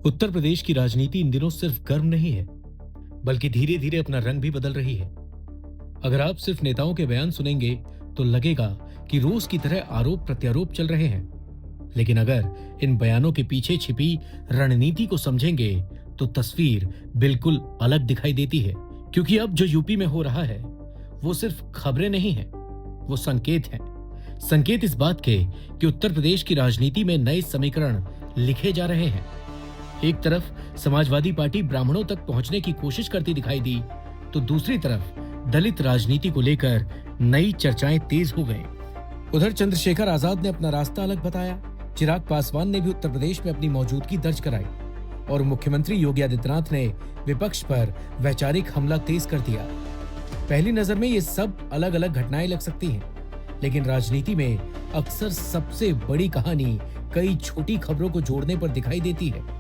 उत्तर प्रदेश की राजनीति इन दिनों सिर्फ गर्म नहीं है, बल्कि धीरे धीरे अपना रंग भी बदल रही है। अगर आप सिर्फ नेताओं के बयान सुनेंगे तो लगेगा कि रोज की तरह आरोप प्रत्यारोप चल रहे हैं। लेकिन अगर इन बयानों के पीछे छिपी रणनीति को समझेंगे तो तस्वीर बिल्कुल अलग दिखाई देती है। क्योंकि अब जो यूपी में हो रहा है वो सिर्फ खबरें नहीं है, वो संकेत हैं। संकेत इस बात के कि उत्तर प्रदेश की राजनीति में नए समीकरण लिखे जा रहे हैं। एक तरफ समाजवादी पार्टी ब्राह्मणों तक पहुंचने की कोशिश करती दिखाई दी, तो दूसरी तरफ दलित राजनीति को लेकर नई चर्चाएं तेज हो गई। उधर चंद्रशेखर आजाद ने अपना रास्ता अलग बताया, चिराग पासवान ने भी उत्तर प्रदेश में अपनी मौजूदगी दर्ज कराई और मुख्यमंत्री योगी आदित्यनाथ ने विपक्ष पर वैचारिक हमला तेज कर दिया। पहली नजर में ये सब अलग अलग घटनाएं लग सकती हैं, लेकिन राजनीति में अक्सर सबसे बड़ी कहानी कई छोटी खबरों को जोड़ने पर दिखाई देती है।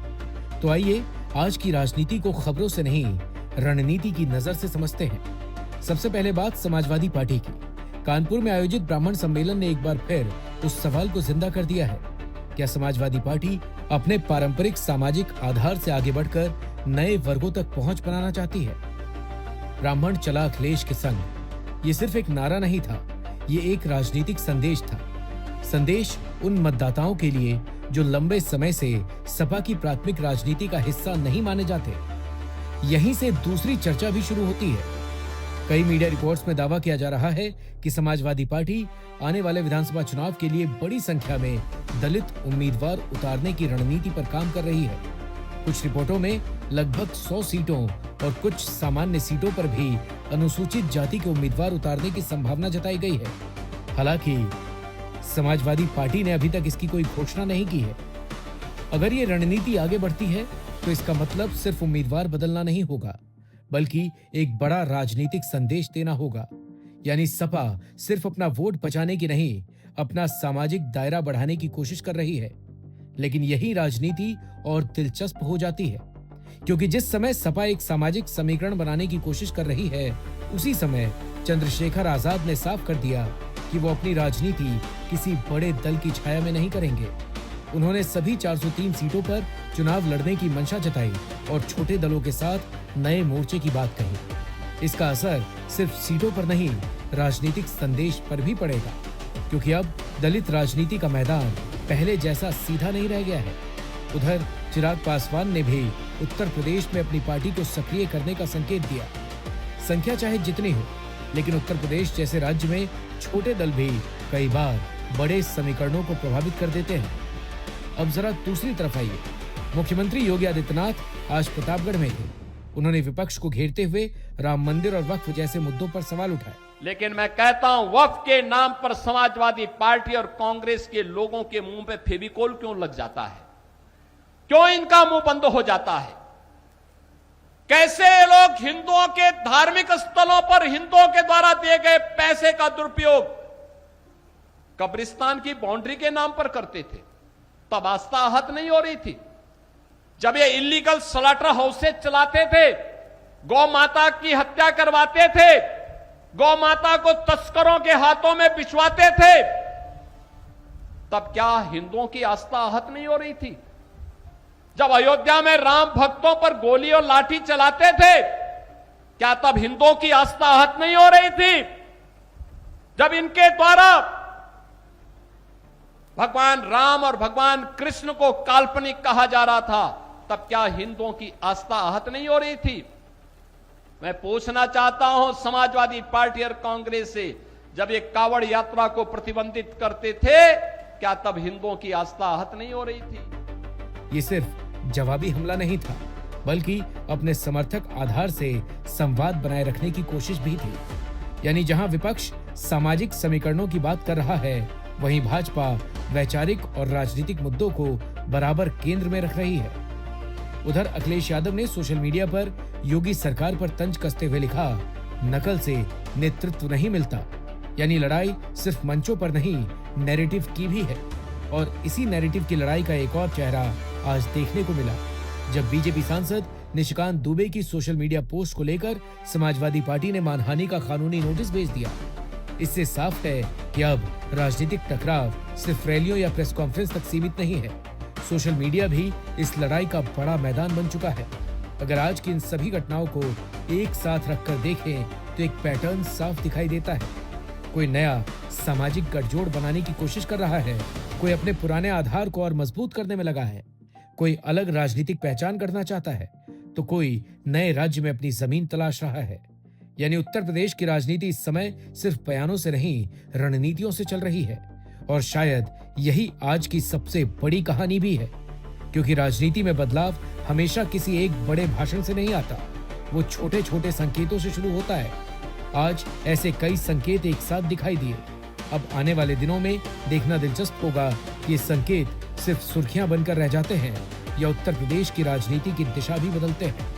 तो आइए आज की राजनीति को खबरों से नहीं, रणनीति की नजर से समझते हैं। सबसे पहले बात समाजवादी पार्टी की। कानपुर में आयोजित ब्राह्मण सम्मेलन ने एक बार फिर उस सवाल को जिंदा कर दिया है, क्या समाजवादी पार्टी अपने पारंपरिक सामाजिक आधार से आगे बढ़कर नए वर्गों तक पहुंच बनाना चाहती है? ब्राह्मण चला अखिलेश के संग, ये सिर्फ एक नारा नहीं था, ये एक राजनीतिक संदेश था। संदेश उन मतदाताओं के लिए जो लंबे समय से सपा की प्राथमिक राजनीति का हिस्सा नहीं माने जाते। यहीं से दूसरी चर्चा भी शुरू होती है। कई मीडिया रिपोर्ट्स में दावा किया जा रहा है कि समाजवादी पार्टी आने वाले विधानसभा चुनाव के लिए बड़ी संख्या में दलित उम्मीदवार उतारने की रणनीति पर काम कर रही है। कुछ रिपोर्टों में लगभग 100 सीटों और कुछ सामान्य सीटों पर भी अनुसूचित जाति के उम्मीदवार उतारने की संभावना जताई गई है। हालांकि समाजवादी पार्टी ने अभी तक इसकी कोई घोषणा नहीं की है। अगर ये रणनीति आगे बढ़ती है तो इसका मतलब सिर्फ उम्मीदवार बदलना नहीं होगा, बल्कि एक बड़ा राजनीतिक संदेश देना होगा। यानी सपा सिर्फ अपना वोट बचाने की नहीं, अपना सामाजिक दायरा बढ़ाने की कोशिश कर रही है। लेकिन यही राजनीति और दिलचस्प हो जाती है, क्योंकि जिस समय सपा एक सामाजिक समीकरण बनाने की कोशिश कर रही है, उसी समय चंद्रशेखर आजाद ने साफ कर दिया कि वो अपनी राजनीति किसी बड़े दल की छाया में नहीं करेंगे। उन्होंने सभी 403 सीटों पर चुनाव लड़ने की मंशा जताई और छोटे दलों के साथ नए मोर्चे की बात कही। इसका असर सिर्फ सीटों पर नहीं, राजनीतिक संदेश पर भी पड़ेगा, क्योंकि अब दलित राजनीति का मैदान पहले जैसा सीधा नहीं रह गया है। उधर चिराग पासवान ने भी उत्तर प्रदेश में अपनी पार्टी को सक्रिय करने का संकेत दिया। संख्या चाहे जितनी हो, लेकिन उत्तर प्रदेश जैसे राज्य में छोटे दल भी कई बार बड़े समीकरणों को प्रभावित कर देते हैं। अब जरा दूसरी तरफ आइए। मुख्यमंत्री योगी आदित्यनाथ आज प्रतापगढ़ में थे। उन्होंने विपक्ष को घेरते हुए राम मंदिर और वक्फ जैसे मुद्दों पर सवाल उठाए। लेकिन मैं कहता हूं, वक्फ के नाम पर समाजवादी पार्टी और कांग्रेस के लोगों के मुंह पे फेविकोल क्यों लग जाता है? क्यों इनका मुंह बंद हो जाता है? कैसे लोग हिंदुओं के धार्मिक स्थलों पर हिंदुओं के द्वारा दिए गए पैसे का दुरुपयोग कब्रिस्तान की बाउंड्री के नाम पर करते थे? तब आस्था आहत नहीं हो रही थी। जब ये इलीगल स्लॉटर हाउसेज चलाते थे, गौ माता की हत्या करवाते थे, गौ माता को तस्करों के हाथों में बिछवाते थे, तब क्या हिंदुओं की आस्था आहत नहीं हो रही थी? जब अयोध्या में राम भक्तों पर गोली और लाठी चलाते थे, क्या तब हिंदुओं की आस्था आहत नहीं हो रही थी? जब इनके द्वारा भगवान राम और भगवान कृष्ण को काल्पनिक कहा जा रहा था, तब क्या हिंदुओं की आस्था आहत नहीं हो रही थी? मैं पूछना चाहता हूं समाजवादी पार्टी और कांग्रेस से, जब ये कावड़ यात्रा को प्रतिबंधित करते थे, क्या तब हिंदुओं की आस्था आहत नहीं हो रही थी? ये सिर्फ जवाबी हमला नहीं था, बल्कि अपने समर्थक आधार से संवाद बनाए रखने की कोशिश भी थी। यानी जहां विपक्ष सामाजिक समीकरणों की बात कर रहा है, वहीं भाजपा वैचारिक और राजनीतिक मुद्दों को बराबर केंद्र में रख रही है। उधर अखिलेश यादव ने सोशल मीडिया पर योगी सरकार पर तंज कसते हुए लिखा, नकल से नेतृत्व नहीं मिलता। यानी लड़ाई सिर्फ मंचों पर नहीं, नैरेटिव की भी है। और इसी नैरेटिव की लड़ाई का एक और चेहरा आज देखने को मिला, जब बीजेपी सांसद निशिकांत दुबे की सोशल मीडिया पोस्ट को लेकर समाजवादी पार्टी ने मानहानि का कानूनी नोटिस भेज दिया। इससे साफ है कि अब राजनीतिक टकराव सिर्फ रैलियों या प्रेस कॉन्फ्रेंस तक सीमित नहीं है। सोशल मीडिया भी इस लड़ाई का बड़ा मैदान बन चुका है। अगर आज की इन सभी घटनाओं को एक साथ रखकर देखें तो एक पैटर्न साफ दिखाई देता है। कोई नया सामाजिक गठजोड़ बनाने की कोशिश कर रहा है, कोई अपने पुराने आधार को और मजबूत करने में लगा है, कोई अलग राजनीतिक पहचान करना चाहता है, तो कोई नए राज्य में अपनी जमीन तलाश रहा है। यानी उत्तर प्रदेश की राजनीति इस समय सिर्फ बयानों से नहीं, रणनीतियों से चल रही है। और शायद यही आज की सबसे बड़ी कहानी भी है, क्योंकि राजनीति में बदलाव हमेशा किसी एक बड़े भाषण से नहीं आता, वो छोटे छोटे संकेतों से शुरू होता है। आज ऐसे कई संकेत एक साथ दिखाई दिए। अब आने वाले दिनों में देखना दिलचस्प होगा कि ये संकेत सिर्फ सुर्खियां बनकर रह जाते हैं या उत्तर प्रदेश की राजनीति की दिशा भी बदलते हैं।